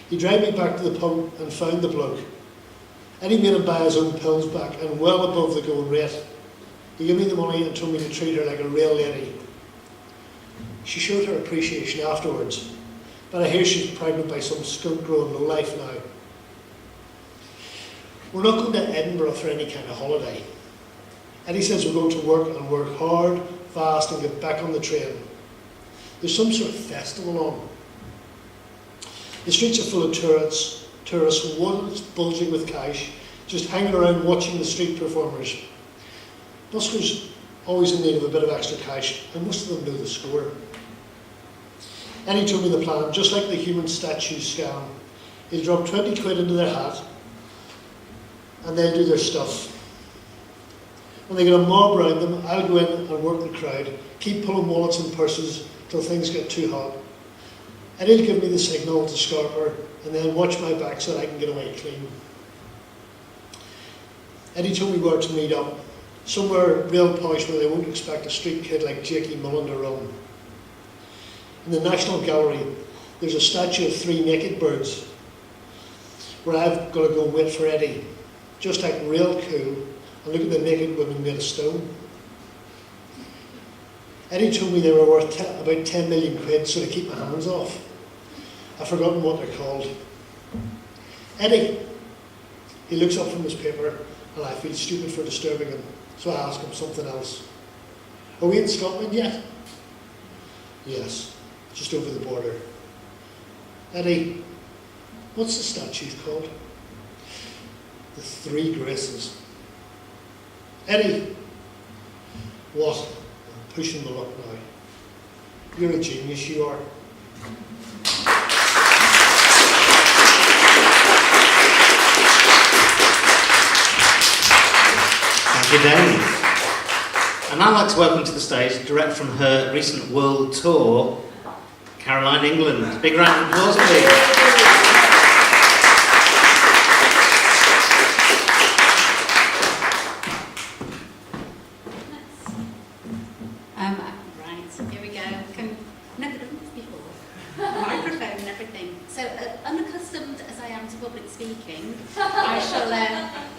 He dragged me back to the pub and found the bloke. Eddie made him buy his own pills back, and well above the going rate. He gave me the money and told me to treat her like a real lady. She showed her appreciation afterwards, but I hear she's pregnant by some skunk growing lowlife now. We're not going to Edinburgh for any kind of holiday. Eddie says we're going to work and work hard, fast, and get back on the train. There's some sort of festival on. The streets are full of tourists, ones bulging with cash, just hanging around watching the street performers. Buskers always in need of a bit of extra cash, and most of them know the score. Eddie told me the plan, just like the human statue scam. He'll drop 20 quid into their hat, and they'll do their stuff. When they get a mob around them, I'll go in and work the crowd, keep pulling wallets and purses till things get too hot. Eddie'll give me the signal to scarp her, and then watch my back so that I can get away clean. Eddie told me where to meet up, somewhere real posh where they won't expect a street kid like Jakey Mullen to run. In the National Gallery, there's a statue of 3 naked birds, where I've got to go wait for Eddie, just like real cool, and look at the naked women made of stone. Eddie told me they were worth about 10 million quid, so to keep my hands off. I've forgotten what they're called. Eddie, he looks up from his paper, and I feel stupid for disturbing him, so I ask him something else. Are we in Scotland yet? Yes, just over the border. Eddie, what's the statue called? The 3 Graces. Eddie, what? I'm pushing the luck now. You're a genius, you are. Thank you, Dave. And I'd like to welcome to the stage, direct from her recent world tour, Caroline England. Big round of applause, please. Right, here we go. Never done this before. Microphone and everything. So, unaccustomed as I am to public speaking, I shall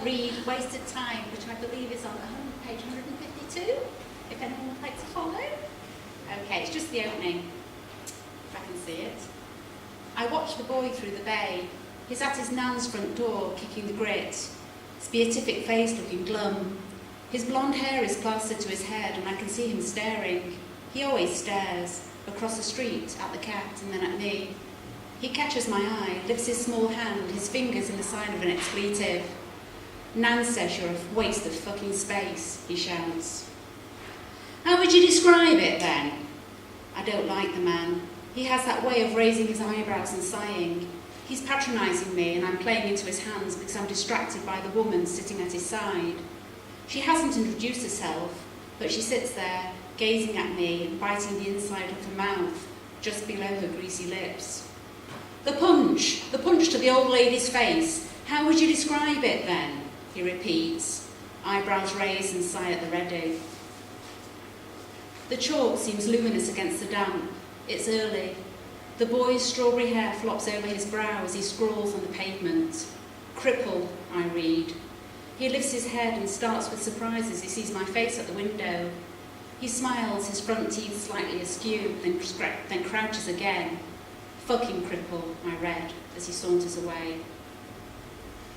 read Wasted Time, which I believe is on page 152, if anyone would like to follow. Okay, it's just the opening, if I can see it. I watched the boy through the bay. He's at his nan's front door, kicking the grit, his beatific face looking glum. His blonde hair is plastered to his head, and I can see him staring. He always stares, across the street, at the cat, and then at me. He catches my eye, lifts his small hand, his fingers in the sign of an expletive. Nan says you're a waste of fucking space, he shouts. How would you describe it, then? I don't like the man. He has that way of raising his eyebrows and sighing. He's patronising me, and I'm playing into his hands because I'm distracted by the woman sitting at his side. She hasn't introduced herself, but she sits there, gazing at me and biting the inside of her mouth, just below her greasy lips. The punch to the old lady's face. How would you describe it, then? He repeats, eyebrows raised and sigh at the ready. The chalk seems luminous against the damp. It's early. The boy's strawberry hair flops over his brow as he scrawls on the pavement. Cripple, I read. He lifts his head and starts with surprise as he sees my face at the window. He smiles, his front teeth slightly askew, then crouches again. Fucking cripple, I read, as he saunters away.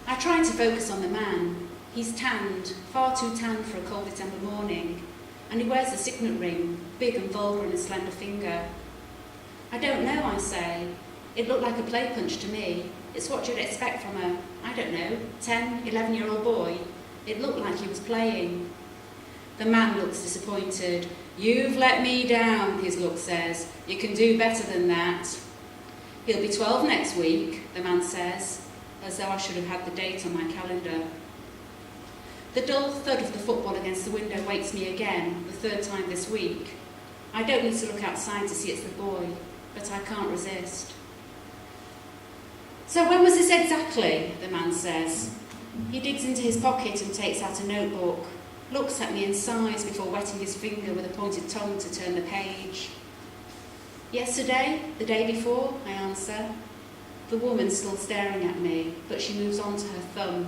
I try to focus on the man. He's tanned, far too tanned for a cold December morning, and he wears a signet ring, big and vulgar in his slender finger. I don't know, I say. It looked like a play punch to me. It's what you'd expect from a, I don't know, 10, 11-year-old boy. It looked like he was playing. The man looks disappointed. You've let me down, his look says. You can do better than that. He'll be 12 next week, the man says, as though I should have had the date on my calendar. The dull thud of the football against the window wakes me again, the 3rd time this week. I don't need to look outside to see it's the boy, but I can't resist. So when was this exactly? The man says. He digs into his pocket and takes out a notebook, looks at me and sighs before wetting his finger with a pointed tongue to turn the page. Yesterday, the day before, I answer. The woman still staring at me, but she moves on to her thumb.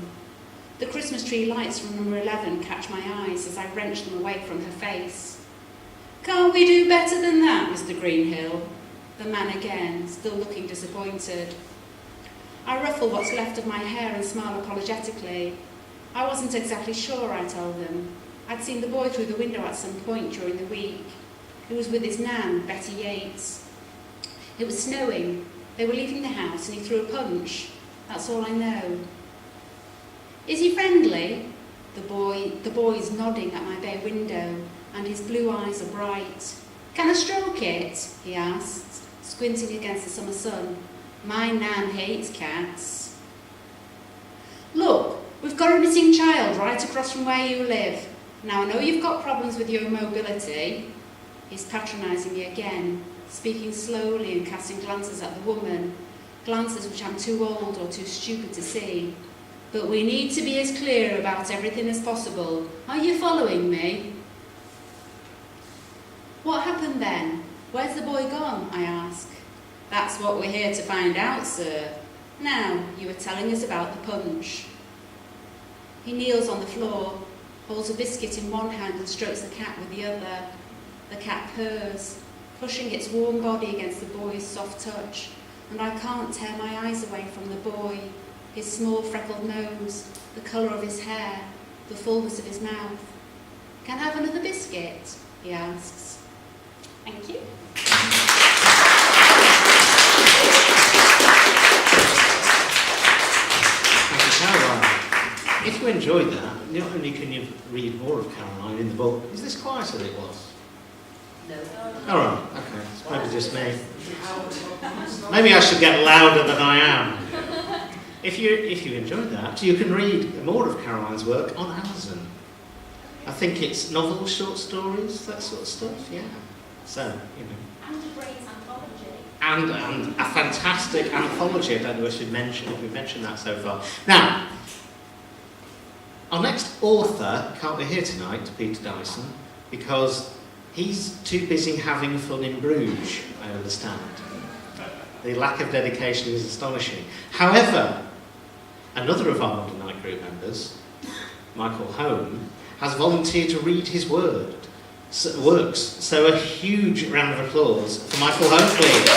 The Christmas tree lights from number 11 catch my eyes as I wrench them away from her face. "Can't we do better than that, Mr. Greenhill?" The man again, still looking disappointed. I ruffle what's left of my hair and smile apologetically. I wasn't exactly sure, I told them. I'd seen the boy through the window at some point during the week. He was with his nan, Betty Yates. It was snowing. They were leaving the house and he threw a punch. That's all I know. "Is he friendly?" The boy's nodding at my bay window and his blue eyes are bright. "Can I stroke it?" he asked, squinting against the summer sun. "My nan hates cats." "Look, we've got a missing child right across from where you live. Now I know you've got problems with your mobility." He's patronising me again, speaking slowly and casting glances at the woman, glances which I'm too old or too stupid to see. "But we need to be as clear about everything as possible. Are you following me?" "What happened then? Where's the boy gone?" I ask. "That's what we're here to find out, sir. Now, you were telling us about the punch." He kneels on the floor, holds a biscuit in one hand and strokes the cat with the other. The cat purrs, pushing its warm body against the boy's soft touch, and I can't tear my eyes away from the boy, his small freckled nose, the colour of his hair, the fullness of his mouth. "Can I have another biscuit?" he asks. Thank you. Thank you, Caroline. If you enjoyed that, not only can you read more of Caroline in the book, is this quieter than it was? No. All right, okay, it's maybe just me. Maybe I should get louder than I am. If you enjoyed that, you can read more of Caroline's work on Amazon. I think it's novels, short stories, that sort of stuff, yeah. So, you know. And a great anthology. And a fantastic anthology. I don't know if we've mentioned that so far. Now, our next author can't be here tonight, Peter Dyson, because he's too busy having fun in Bruges, I understand. The lack of dedication is astonishing. However, another of our Monday Night Group members, Michael Home, has volunteered to read his works. So a huge round of applause for Michael Home, please.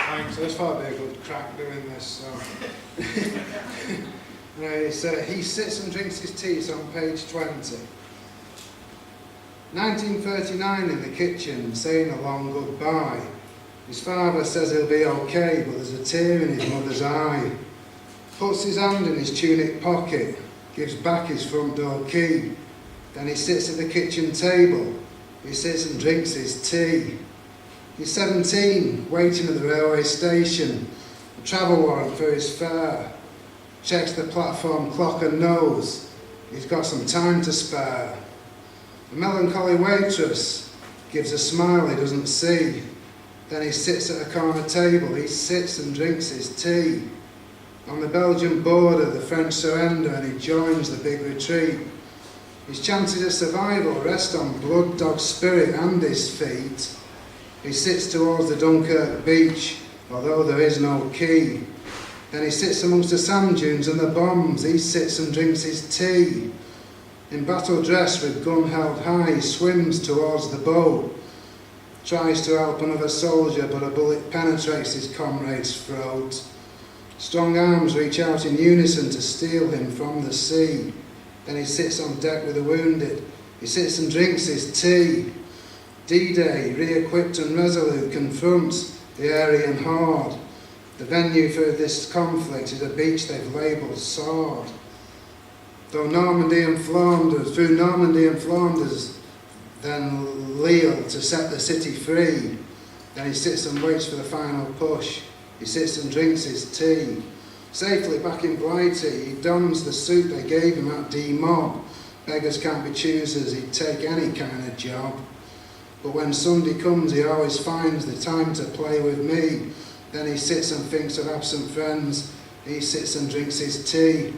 Thanks, this might be a good crack doing this. He sits and drinks his tea, it's on page 20. 1939 in the kitchen, saying a long goodbye. His father says he'll be okay, but there's a tear in his mother's eye. Puts his hand in his tunic pocket, gives back his front door key. Then he sits at the kitchen table. He sits and drinks his tea. He's 17, waiting at the railway station. A travel warrant for his fare. Checks the platform clock and knows he's got some time to spare. A melancholy waitress gives a smile he doesn't see. Then he sits at a corner table. He sits and drinks his tea. On the Belgian border, the French surrender and he joins the big retreat. His chances of survival rest on blood, dog spirit and his feet. He sits towards the Dunkirk beach, although there is no quay. Then he sits amongst the sand dunes and the bombs. He sits and drinks his tea. In battle dress with gun held high, he swims towards the boat. Tries to help another soldier, but a bullet penetrates his comrade's throat. Strong arms reach out in unison to steal him from the sea. Then he sits on deck with the wounded. He sits and drinks his tea. D-Day, re-equipped and resolute, confronts the Aryan horde. The venue for this conflict is a beach they've labelled Sword. Through Normandy and Flanders, then Lille to set the city free. Then he sits and waits for the final push. He sits and drinks his tea. Safely back in Blighty, he dons the suit they gave him at D-Mob. Beggars can't be choosers, he'd take any kind of job. But when Sunday comes, he always finds the time to play with me. Then he sits and thinks of absent friends. He sits and drinks his tea.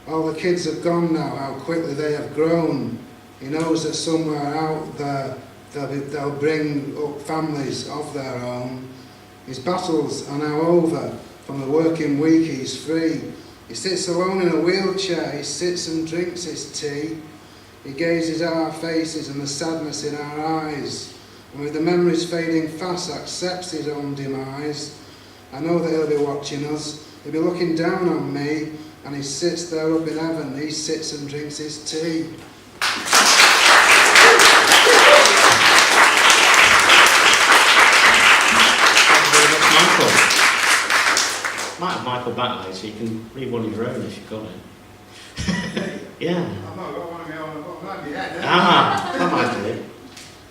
All the kids have gone now, how quickly they have grown. He knows that somewhere out there, They'll bring up families of their own. His battles are now over. From the working week he's free. He sits alone in a wheelchair, he sits and drinks his tea. He gazes at our faces and the sadness in our eyes, and with the memories fading fast accepts his own demise. I know that he'll be watching us, he'll be looking down on me, and he sits there up in heaven, he sits and drinks his tea. Michael. Might have Michael back later, you can read one of your own if you've got it. Yeah. I've not got one of my own, but might be head. That might do it.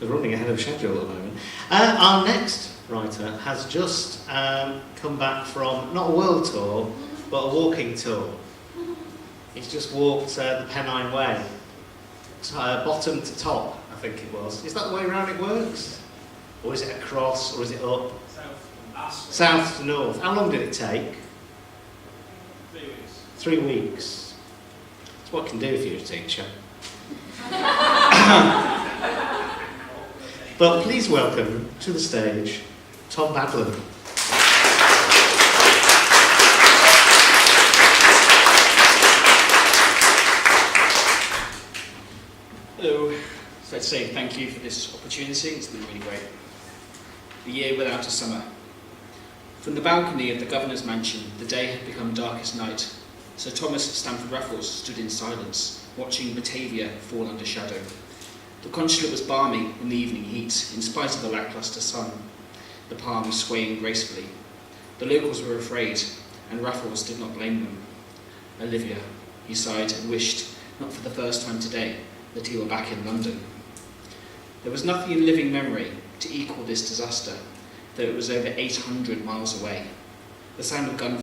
We're running ahead of schedule at the moment. Our next writer has just come back from, not a world tour, but a walking tour. He's just walked the Pennine Way, bottom to top, I think it was. Is that the way around it works? Or is it across, or is it up? South to north. How long did it take? 3 weeks. 3 weeks. That's what it can do if you're a teacher. But please welcome to the stage Tom Badlam. Hello. So I'd say thank you for this opportunity. It's been really great. The year without a summer. From the balcony of the Governor's mansion, the day had become dark as night. Sir Thomas Stamford Raffles stood in silence, watching Batavia fall under shadow. The consulate was balmy in the evening heat, in spite of the lacklustre sun, the palms swaying gracefully. The locals were afraid, and Raffles did not blame them. Olivia, he sighed and wished, not for the first time today, that he were back in London. There was nothing in living memory to equal this disaster, though it was over 800 miles away. The sound of gunfire